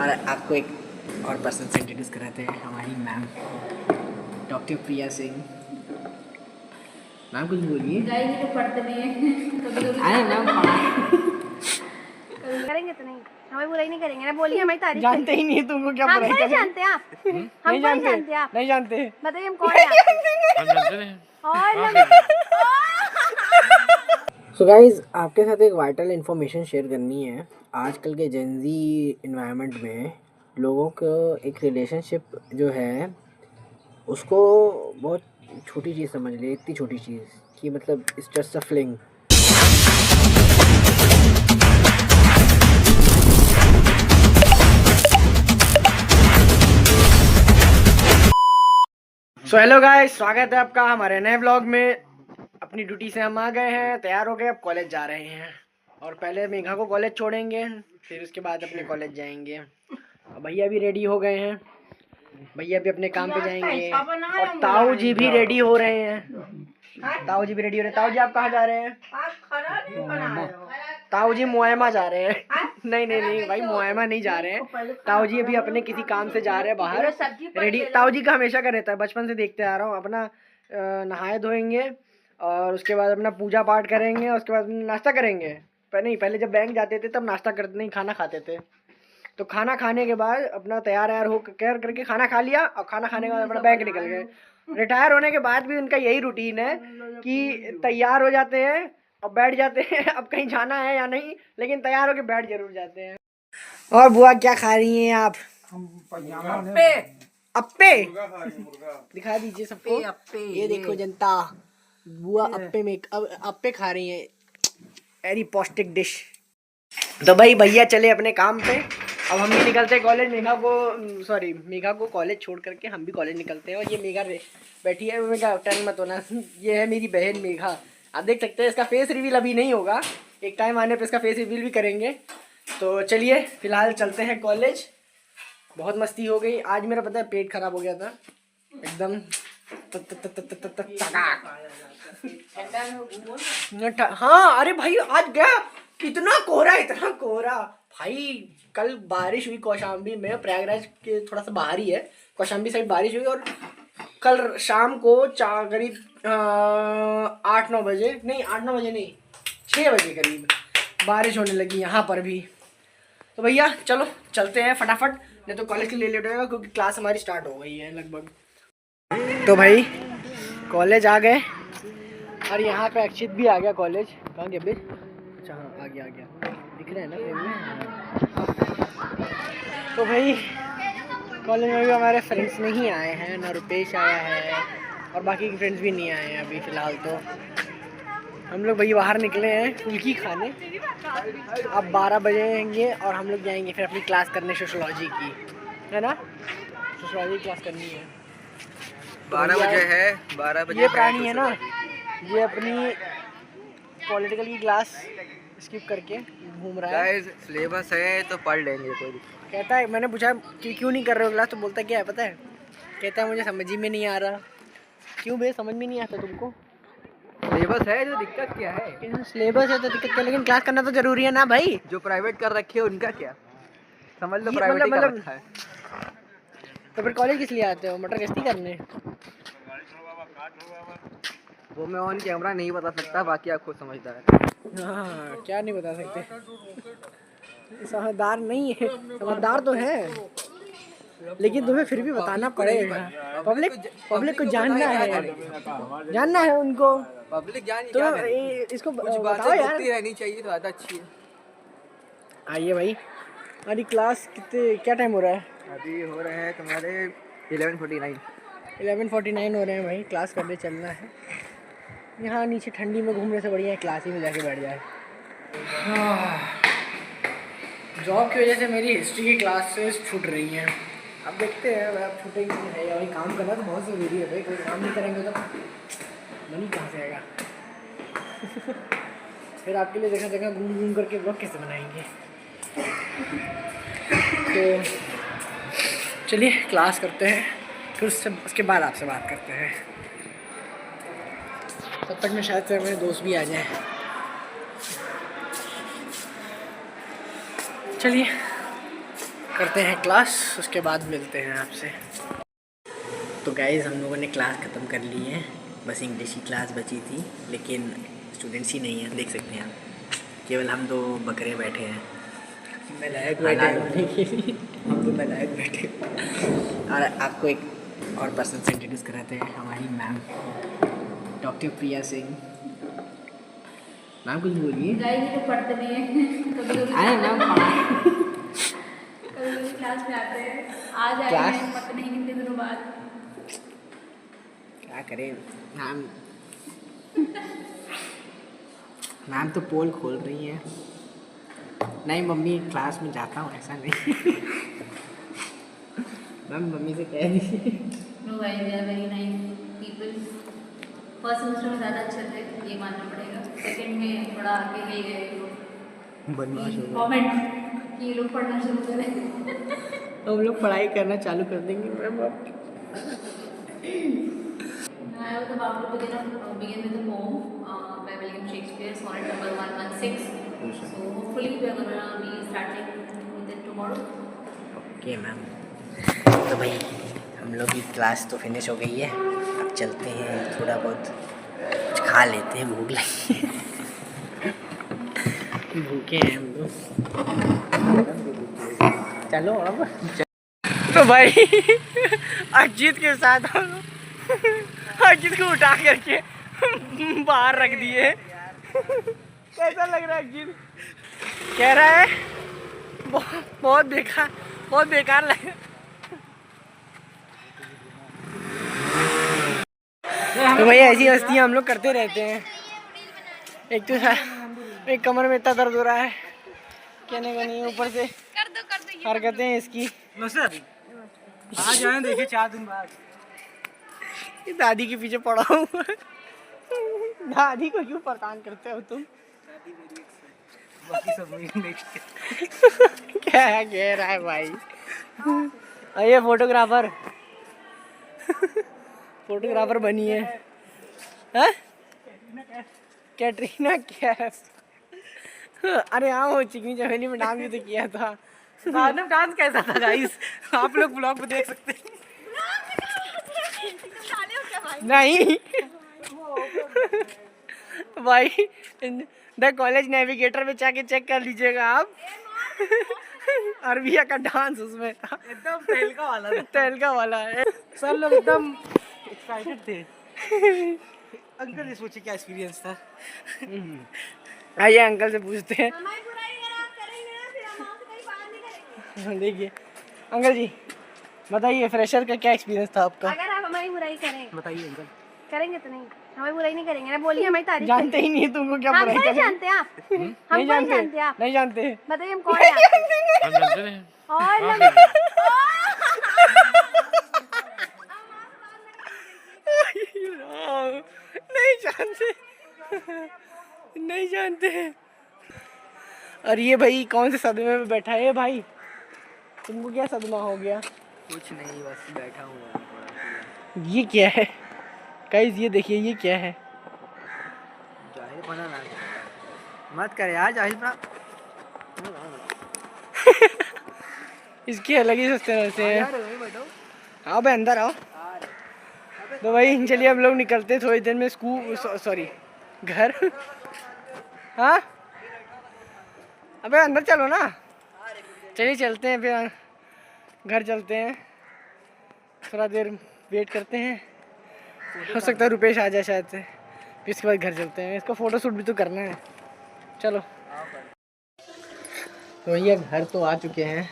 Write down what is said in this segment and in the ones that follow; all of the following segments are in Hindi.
और आपको एक और पर्सन से इंट्रोड्यूस कराते हैं, हमारी मैम डॉक्टर प्रिया सिंह। मैम कुछ बोलिए। जाएगी तो पढ़ते नहीं है। अरे मैम करेंगे तो नहीं, हमें बुराई नहीं करेंगे ना, बोलिए हमारी तारीफ। जानते ही नहीं है तुमको क्या बुराई करेंगे। जानते हैं आप? नहीं जानते आप? नहीं जानते। बताइए हम कौन हैं? हम जानते नहीं। और सो गाइज, आपके साथ एक वाइटल इन्फॉर्मेशन शेयर करनी है। आजकल के जेनजी इन्वायरमेंट में लोगों को एक रिलेशनशिप जो है उसको बहुत छोटी चीज़ समझ ले, इतनी छोटी चीज़ कि मतलब it's just a fling. So hello guys, स्वागत है आपका हमारे नए व्लॉग में। अपनी ड्यूटी से हम आ गए हैं, तैयार हो गए, अब कॉलेज जा रहे हैं। और पहले मेघा को कॉलेज छोड़ेंगे, फिर उसके बाद अपने कॉलेज जाएंगे। और भैया भी रेडी हो गए हैं, भैया भी अपने काम पे जाएंगे। और ताऊ जी भी रेडी हो रहे हैं। ताऊ जी भी रेडी हो रहे हैं। ताऊ जी आप कहाँ जा रहे हैं? ताऊ जी मुआयमा जा रहे हैं। नहीं नहीं नहीं भाई, मुआयमा नहीं जा रहे हैं। ताऊ जी अभी अपने किसी काम से जा रहे हैं बाहर। रेडी ताऊ जी का हमेशा का रहता है, बचपन से देखते आ रहा हूँ। अपना नहाए धोएंगे और उसके बाद अपना पूजा पाठ करेंगे और उसके बाद नाश्ता करेंगे। पहले जब बैंक जाते थे तब नाश्ता करते नहीं, खाना खाते थे। तो खाना खाने के बाद अपना तैयार हो करके खाना खा लिया और खाना खाने के बाद अपना बैंक निकल गए। रिटायर होने के बाद भी उनका यही रूटीन है कि तैयार हो जाते हैं और बैठ जाते हैं। अब कहीं जाना है या नहीं, लेकिन तैयार होके बैठ जरूर जाते हैं। और बुआ क्या खा रही हैं आप? अप्पे। अप्पे दिखा दीजिए सबको। ये देखो जनता, बुआ अप्पे में अप्पे खा रही हैं। वेरी पौष्टिक डिश। तो भाई भैया चले अपने काम पे, अब हम भी निकलते हैं कॉलेज। मेघा को कॉलेज छोड़ करके हम भी कॉलेज निकलते हैं। और ये मेघा बैठी है, मेघा टर्न मत होना। ये है मेरी बहन मेघा, आप देख सकते हैं। इसका फेस रिवील अभी नहीं होगा, एक टाइम आने पे इसका फेस रिवील भी करेंगे। तो चलिए फिलहाल चलते हैं कॉलेज। बहुत मस्ती हो गई आज। मेरा पता है पेट खराब हो गया था एकदम। हाँ अरे भाई आज गया, इतना कोहरा भाई। कल बारिश हुई कौशाम्बी में, प्रयागराज के थोड़ा सा बाहर ही है, कौशाम्बी साइड बारिश हुई। और कल शाम को करीब 8-9 बजे नहीं, 6 बजे करीब बारिश होने लगी यहाँ पर भी। तो भैया चलो चलते हैं फटाफट, नहीं तो कॉलेज के लिए लेट होगा क्योंकि क्लास हमारी स्टार्ट हो गई है लगभग। तो भाई कॉलेज आ गए और यहाँ पे अक्षित भी आ गया कॉलेज। कहाँ गया बे? अच्छा हाँ आ गया दिख रहा है ना फ्रेम में। तो भाई कॉलेज में भी हमारे फ्रेंड्स नहीं आए हैं, ना रुपेश आया है और बाकी के फ्रेंड्स भी नहीं आए हैं अभी फ़िलहाल। तो हम लोग भाई बाहर निकले हैं फुल्की खाने। अब 12 बजेंगे और हम लोग जाएंगे फिर अपनी क्लास करने सोशोलॉजी की, है ना? सोशोलॉजी क्लास करनी है। 12 बजे है, 12 बजे। ये प्राणी है ना, ये अपनी पॉलिटिकल की क्लास स्किप करके घूम रहा है। गाइस सिलेबस है तो पढ़ लेंगे, कोई दिक्कत। कहता है, मैंने पूछा कि क्यों नहीं कर रहे हो क्लास, तो बोलता क्या है पता है? कहता है मुझे समझ ही में नहीं आ रहा। क्यों बे, समझ में नहीं आता तुमको? सिलेबस है तो दिक्कत क्या है? सिलेबस है तो दिक्कत क्या, लेकिन क्लास करना तो जरूरी है ना भाई। जो प्राइवेट कर रखे है उनका क्या, समझ लो ये प्राइवेट ही कर मतलब रखा है। तो फिर कॉलेज किस लिए आते हो? मटर गश्ती करने? वो मैं ऑन कैमरा नहीं बता सकता, बाकी आप खुद समझदार है। हाँ क्या नहीं बता सकते, समझदार नहीं है, समझदार तो है लेकिन तुम्हें फिर भी बताना पड़ेगा। पब्लिक को जानना है उनको। पब्लिक जान तो क्या इसको कुछ बताओ बातें यार। होती रहनी चाहिए तो ज़्यादा अच्छी है। आइए भाई, हमारी क्लास क्या टाइम हो रहा है? अभी हो रहे हैं तुम्हारे 11:49। 11:49 हो रहे हैं भाई। क्लास करने चलना है। यहाँ नीचे ठंडी में घूमने से बढ़िया है क्लास ही में जाके बैठ जाए। जॉब की वजह से मेरी हिस्ट्री की क्लासेस छूट रही हैं। अब देखते हैं अब छूटेंगी है या भाई। काम करना तो बहुत ज़रूरी है भाई, कोई काम नहीं करेंगे तो मनी कहाँ से आएगा? फिर आपके लिए जगह जगह घूम करके ब्लॉग कैसे बनाएंगे? तो चलिए क्लास करते हैं, फिर उसके बाद आपसे बात करते हैं। तब तक में शायद से मेरे दोस्त भी आ जाएं। चलिए करते हैं क्लास, उसके बाद मिलते हैं आपसे। तो गाइस हम लोगों ने क्लास ख़त्म कर ली है, बस इंग्लिश की क्लास बची थी, लेकिन स्टूडेंट्स ही नहीं हैं, देख सकते हैं आप, केवल हम दो बकरे बैठे हैं, नालायक बैठे हैं, हम दो नालायक बैठे। और आपको एक और पर्सन से इंट्रोड्यूस कराते हैं, हमारी मैम डॉक्टर प्रिया सिंह। मैम कुछ बोलिए। पढ़ते नहीं है, आए मैम पढ़ा कभी क्लास में आते हैं, आज आए क्लास? हैं पता नहीं कितने दिनों बाद। क्या करें मैम, मैम तो पोल खोल रही है। नहीं मम्मी क्लास में जाता हूँ, ऐसा नहीं। मैम मम्मी से कह दीजिए। No guys, they are very nice people. First semester में ज़्यादा अच्छे थे, ये मानना पड़ेगा। सेकंड में थोड़ा आगे ले गए लोग, बदमाश हो गए। कमेंट कि ये लोग पढ़ना शुरू करें। हम लोग पढ़ाई करना चालू कर देंगे मैम अब। I was about to begin with the poem by William Shakespeare, sonnet number 116. So hopefully we are gonna be starting with it tomorrow. Okay ma'am. तो भाई हम लोग की क्लास तो फिनिश हो गई है, अब चलते हैं थोड़ा बहुत कुछ खा लेते हैं, भूख लगी है। भूखे हैं हम लोग, चलो अब। तो भाई अजीत के साथ हम लोग अजीत को उठा करके बाहर रख दिए। कैसा लग रहा है अजीत? कह रहा है बहुत बेकार लग रहा है। तो भाई ऐसी हस्तियाँ हम लोग करते रहते हैं। एक तो एक कमर में इतना दर्द हो रहा है, कहने का नहीं, ऊपर से हरकतें हैं इसकी। आज आए देखे 4 दिन बाद। ये दादी के पीछे पड़ा हुआ है। दादी को क्यों परेशान करते हो तुम? बाकी सब नेक्स्ट। क्या कह रहा है भाई? ये फोटोग्राफर बनी है। हाँ? कैटरीना कैफ। अरे हाँ, वो चिकनी चमेली में डांस भी तो किया था। डांस कैसा था गाइस? आप लोग ब्लॉग में देख सकते हैं। नहीं भाई, द कॉलेज नेविगेटर में जाके चेक कर लीजिएगा आप। अरबिया का डांस उसमें था, एकदम तहलका वाला है। सब लोग एकदम एक्साइटेड थे। अंकल ये सोचिए क्या एक्सपीरियंस था। आइए अंकल से पूछते हैं। देखिए अंकल जी, बताइए फ्रेशर का क्या एक्सपीरियंस था आपका? अगर आप हमारी बुराई करें, बताइए अंकल। करेंगे तो नहीं, हमारी बुराई नहीं करेंगे ना, बोलिए हमारी तारीफ जानते ही नहीं तुमको क्या हम बुराई नहीं करें? जानते आप, हम नहीं नहीं जानते, जानते आप, नहीं जानते। बताइए हम कौन है आप? हम जानते नहीं। और हम नहीं जानते, नहीं जानते। और ये भाई कौन से सदमे में बैठा है भाई? तुमको क्या सदमा हो गया? कुछ नहीं, बस बैठा हुआ। ये क्या है गाइस? ये देखिए, ये क्या है? जाहिल बना ना मत कर यार, जाहिल बना। इसकी अलग ही सस्ते रहते हैं। यार वहीं बैठो। आओ भाई अंदर आओ। तो भाई चलिए हम लोग निकलते हैं थोड़ी देर में स्कूल, सॉरी घर। हाँ अबे अंदर चलो ना। चलिए चलते हैं, फिर घर चलते हैं, थोड़ा देर वेट करते हैं, हो सकता है रुपेश आ जाए शायद से, फिर इसके बाद घर चलते हैं। इसको फ़ोटो शूट भी तो करना है। चलो तो भैया घर तो आ चुके हैं,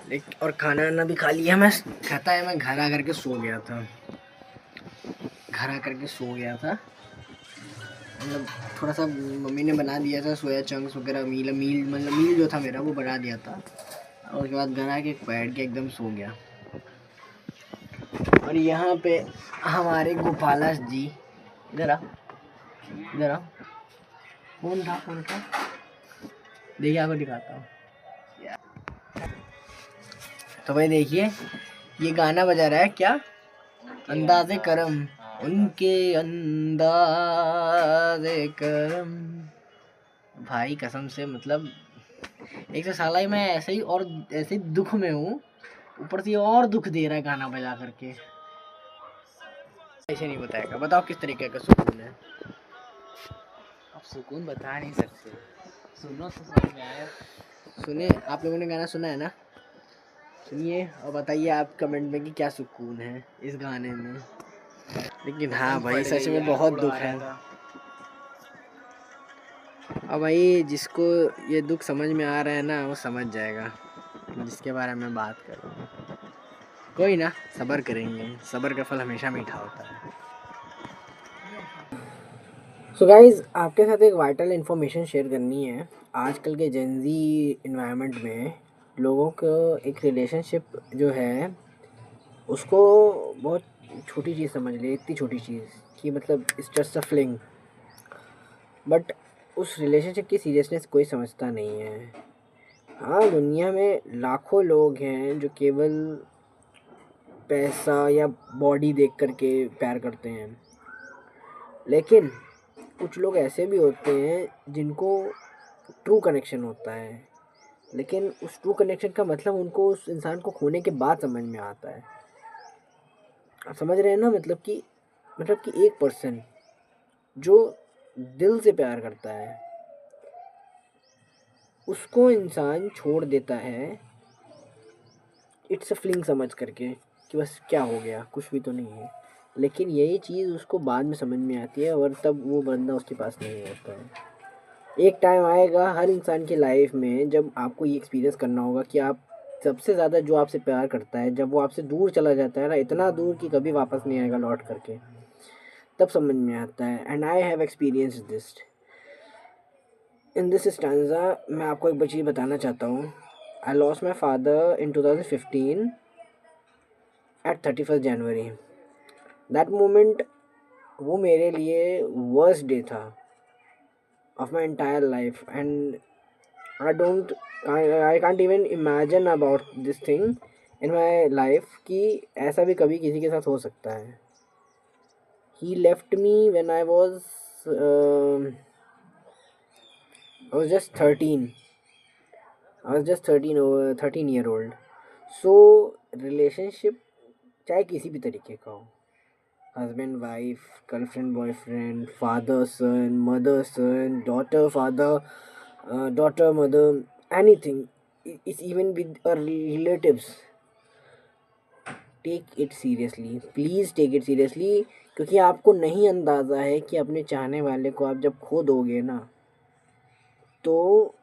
लेकिन और खाना वाना भी खा लिया। मैं खाता है, मैं घर आकर के सो गया था, मतलब थोड़ा सा मम्मी ने बना दिया था, सोया चंक्स वगैरह, मील जो था मेरा वो बना दिया था, और उसके बाद घर आके बैठ के एकदम सो गया। और यहाँ पे हमारे गोपालस जी, इधर आ, कौन था देखिए, आपको दिखाता हूँ। तो भाई देखिए, ये गाना बजा रहा है क्या, अंदाज़े करम, उनके अंदाज़े करम। भाई कसम से मतलब एक तो साला ही मैं ऐसे ही और ऐसे ही दुख में हूँ, ऊपर से ये और दुख दे रहा है गाना बजा करके। ऐसे नहीं बताएगा, बताओ किस तरीके का सुकून है। अब सुकून बता नहीं सकते, सुनो तो समझ में आया। सुने, आप लोगों ने गाना सुना है ना, सुनिए और बताइए आप कमेंट में कि क्या सुकून है इस गाने में। लेकिन हाँ भाई सच में बहुत दुख है। अब भाई जिसको ये दुख समझ में आ रहा है ना वो समझ जाएगा जिसके बारे में बात कर रहा हूँ। कोई ना, सब्र करेंगे, सब्र का फल हमेशा मीठा होता है। सो गाइज, आपके साथ एक वाइटल इन्फॉर्मेशन शेयर करनी है। आजकल के जेनजी इन्वायरमेंट में लोगों को एक रिलेशनशिप जो है उसको बहुत छोटी चीज़ समझ ले, इतनी छोटी चीज़ कि मतलब it's just a fling, but उस रिलेशनशिप की सीरियसनेस कोई समझता नहीं है। हाँ, दुनिया में लाखों लोग हैं जो केवल पैसा या बॉडी देख करके प्यार करते हैं, लेकिन कुछ लोग ऐसे भी होते हैं जिनको ट्रू कनेक्शन होता है, लेकिन उस ट्रू कनेक्शन का मतलब उनको उस इंसान को खोने के बाद समझ में आता है। आप समझ रहे हैं ना, मतलब कि एक पर्सन जो दिल से प्यार करता है उसको इंसान छोड़ देता है इट्स अ फीलिंग समझ करके कि बस क्या हो गया, कुछ भी तो नहीं है। लेकिन यही चीज़ उसको बाद में समझ में आती है और तब वो बंदा उसके पास नहीं होता है। एक टाइम आएगा हर इंसान की लाइफ में जब आपको ये एक्सपीरियंस करना होगा कि आप सबसे ज़्यादा जो आपसे प्यार करता है जब वो आपसे दूर चला जाता है ना, इतना दूर कि कभी वापस नहीं आएगा लौट करके, तब समझ में आता है। And I have experience this in this stanza. मैं आपको एक चीज़ बताना चाहता हूँ। I lost my father in 2015 at 31 January. That moment वो मेरे लिए वर्स्ट डे था of my entire life, and I can't even imagine about this thing in my life कि ऐसा भी कभी किसी के साथ हो सकता है। He left me when I was just 13. I was just 13 over 13 year old. So relationship चाहे किसी भी तरीके का हो, husband wife, girlfriend boyfriend, father son, mother son, daughter father, daughter mother, anything, it's even with relatives, take it seriously, please take it seriously. क्योंकि आपको नहीं अंदाज़ा है कि अपने चाहने वाले को आप जब खो दोगे ना तो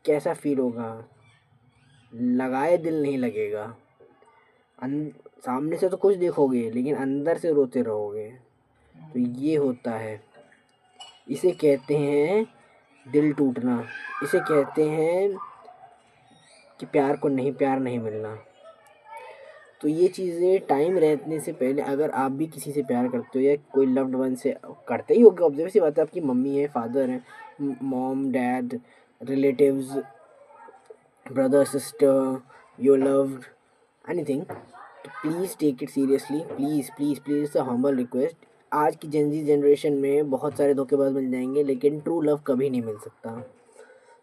कैसा फील होगा। लगाए दिल नहीं लगेगा। सामने से तो कुछ देखोगे लेकिन अंदर से रोते रहोगे। तो ये होता है, इसे कहते हैं दिल टूटना, इसे कहते हैं कि प्यार नहीं मिलना। तो ये चीज़ें टाइम रहने से पहले अगर आप भी किसी से प्यार करते हो या कोई लव्ड वन से करते ही होगे, ऑब्वियस सी बात है, आपकी मम्मी है, फादर है, mom dad, relatives, brother sister, your loved, anything, तो please take it seriously, please please please, it's a humble request. आज की जेनजी जनरेशन में बहुत सारे धोखेबाज मिल जाएंगे लेकिन ट्रू लव कभी नहीं मिल सकता।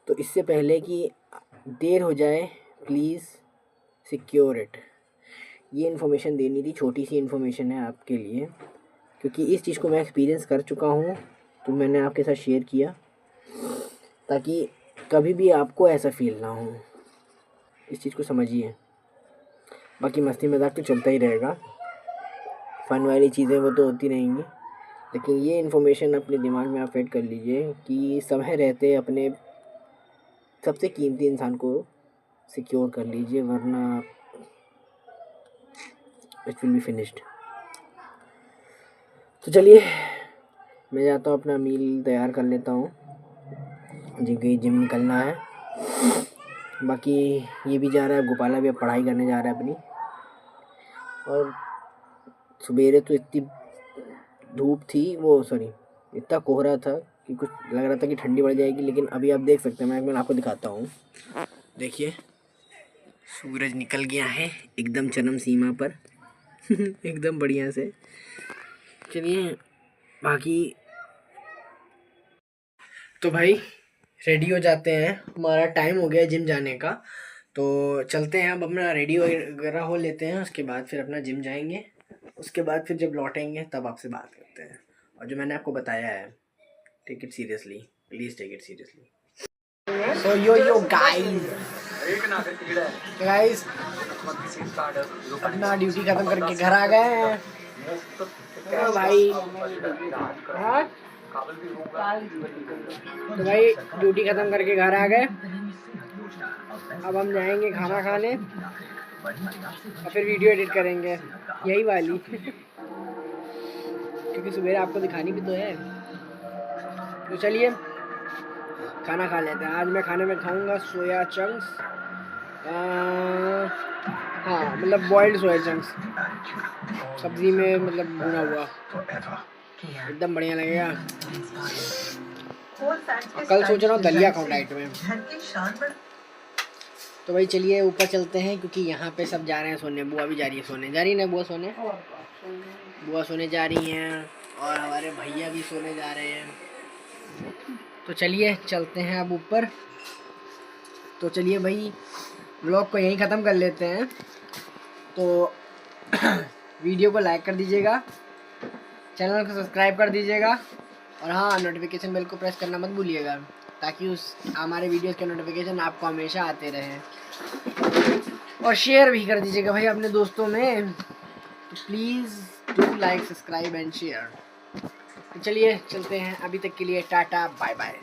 तो इससे पहले कि देर हो जाए प्लीज़ सिक्योर इट। ये इन्फॉर्मेशन देनी थी, छोटी सी इन्फॉर्मेशन है आपके लिए, क्योंकि इस चीज़ को मैं एक्सपीरियंस कर चुका हूँ तो मैंने आपके साथ शेयर किया ताकि कभी भी आपको ऐसा फील ना हो। इस चीज़ को समझिए। बाकी मस्ती मजाक तो चलता ही रहेगा, फ़न वाली चीज़ें वो तो होती रहेंगी, लेकिन ये इन्फॉर्मेशन अपने दिमाग में आप फिट कर लीजिए कि समय रहते अपने सबसे कीमती इंसान को सिक्योर कर लीजिए, वरना इट विल बी फिनिश्ड। तो चलिए मैं जाता हूँ, अपना मील तैयार कर लेता हूँ, जिम निकलना है। बाकी ये भी जा रहा है, गोपाला भी अब पढ़ाई करने जा रहा है अपनी। और सवेरे तो इतनी धूप थी, इतना कोहरा था कि कुछ लग रहा था कि ठंडी बढ़ जाएगी, लेकिन अभी आप देख सकते हैं, मैं आपको दिखाता हूँ। देखिए सूरज निकल गया है एकदम चरम सीमा पर एकदम बढ़िया से। चलिए बाकी तो भाई रेडी हो जाते हैं, हमारा टाइम हो गया जिम जाने का, तो चलते हैं। अब अपना रेडी वगैरह हो लेते हैं, उसके बाद फिर अपना जिम जाएंगे। उसके बाद फिर जब लौटेंगे तब आपसे बात करते हैं। और जो मैंने आपको बताया है, take it seriously, please take it seriously. So yo guys अपना ड्यूटी ख़त्म करके घर आ गए हैं। भाई हाँ, तो भाई ड्यूटी ख़त्म करके घर आ गए। अब हम जाएंगे खाना खाने और फिर वीडियो एडिट करेंगे, यही वाली क्योंकि सुबह आपको दिखानी भी तो है। तो चलिए खाना खा लेते हैं। आज मैं खाने में खाऊंगा सोया चंक्स, हाँ मतलब बॉइल्ड सोया चंक्स, सब्जी में मतलब भुना हुआ, एकदम बढ़िया लगेगा। कल सोच रहा हूँ दलिया खाऊं डाइट में। तो भाई चलिए ऊपर चलते हैं, क्योंकि यहाँ पे सब जा रहे हैं सोने। बुआ भी जा रही है सोने, जा रही है ना बुआ सोने? बुआ सोने जा रही हैं और हमारे भैया भी सोने जा रहे हैं। तो चलिए चलते हैं अब ऊपर। तो चलिए भाई व्लॉग को यहीं ख़त्म कर लेते हैं। तो वीडियो को लाइक कर दीजिएगा, चैनल को सब्सक्राइब कर दीजिएगा, और हाँ नोटिफिकेशन बेल को प्रेस करना मत भूलिएगा, ताकि उस हमारे वीडियोस के नोटिफिकेशन आपको हमेशा आते रहें। और शेयर भी कर दीजिएगा भाई अपने दोस्तों में। तो please do like, subscribe and share. चलिए चलते हैं, अभी तक के लिए टाटा बाय बाय।